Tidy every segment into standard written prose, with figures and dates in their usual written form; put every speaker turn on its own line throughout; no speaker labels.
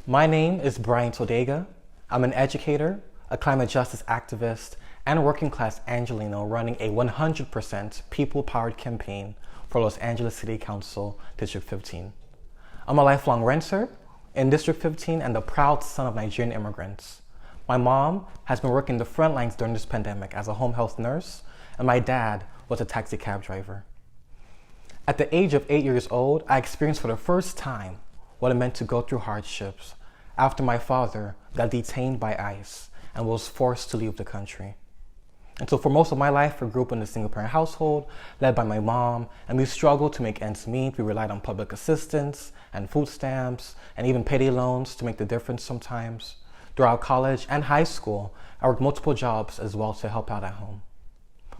My name is Bryant Odega. I'm an educator, a climate justice activist, and a working class Angelino running a 100% people-powered campaign for Los Angeles City Council District 15. I'm a lifelong renter in District 15 and the proud son of Nigerian immigrants. My mom has been working the front lines during this pandemic as a home health nurse, and my dad was a taxi cab driver. At the age of 8 years old, I experienced for the first time what it meant to go through hardships after my father got detained by ICE and was forced to leave the country. And so for most of my life, I grew up in a single-parent household led by my mom, and we struggled to make ends meet. We relied on public assistance and food stamps and even payday loans to make the difference sometimes. Throughout college and high school, I worked multiple jobs as well to help out at home.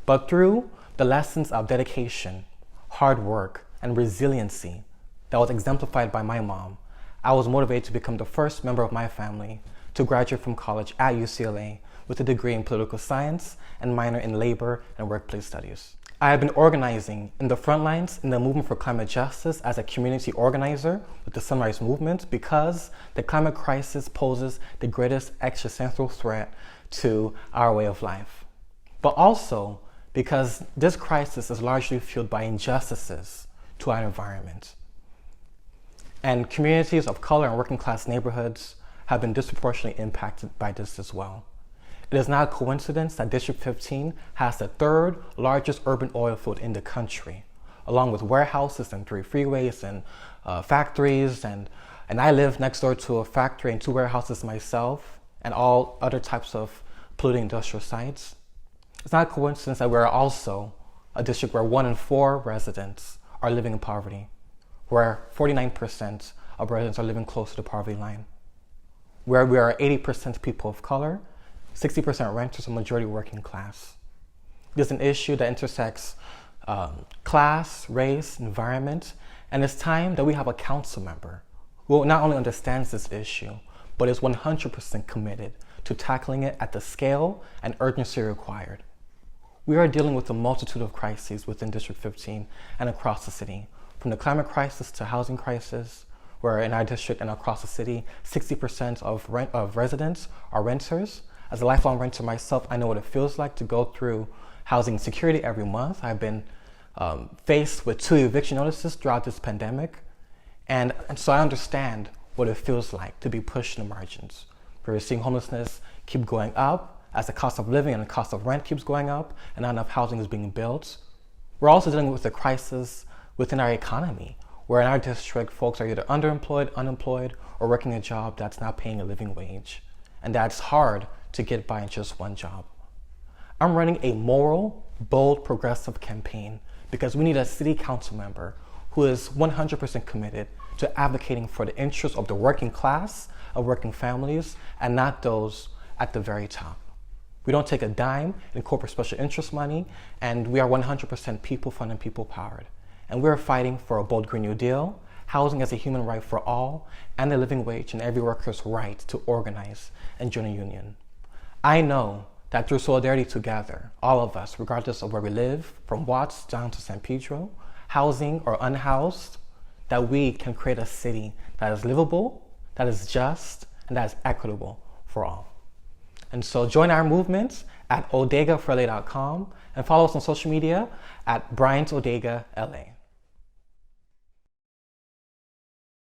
But through the lessons of dedication, hard work, and resiliency that was exemplified by my mom, I was motivated to become the first member of my family to graduate from college at UCLA with a degree in political science and minor in labor and workplace studies. I have been organizing in the front lines in the movement for climate justice as a community organizer with the Sunrise Movement because the climate crisis poses the greatest existential threat to our way of life. But also because this crisis is largely fueled by injustices to our environment. And communities of color and working class neighborhoods have been disproportionately impacted by this as well. It is not a coincidence that District 15 has the third largest urban oil field in the country, along with warehouses and 3 freeways and factories. And I live next door to a factory and 2 warehouses myself and all other types of polluting industrial sites. It's not a coincidence that we're also a district where 1 in 4 residents are living in poverty, where 49% of residents are living close to the poverty line, where we are 80% people of color, 60% renters, and majority working class. This is an issue that intersects class, race, environment, and it's time that we have a council member who not only understands this issue, but is 100% committed to tackling it at the scale and urgency required. We are dealing with a multitude of crises within District 15 and across the city, from the climate crisis to housing crisis, where in our district and across the city, 60% of residents are renters. As a lifelong renter myself, I know what it feels like to go through housing insecurity every month. I've been faced with 2 eviction notices throughout this pandemic. And so I understand what it feels like to be pushed in the margins. We're seeing homelessness keep going up as the cost of living and the cost of rent keeps going up and not enough housing is being built. We're also dealing with the crisis within our economy, where in our district, folks are either underemployed, unemployed, or working a job that's not paying a living wage. And that's hard to get by in just one job. I'm running a moral, bold, progressive campaign because we need a city council member who is 100% committed to advocating for the interests of the working class, of working families, and not those at the very top. We don't take a dime in corporate special interest money, and we are 100% people-funded, people-powered. And we're fighting for a bold Green New Deal, housing as a human right for all, and a living wage and every worker's right to organize and join a union. I know that through solidarity together, all of us, regardless of where we live, from Watts down to San Pedro, housing or unhoused, that we can create a city that is livable, that is just, and that is equitable for all. And so join our movement at odegaforla.com and follow us on social media at Bryant Odega LA.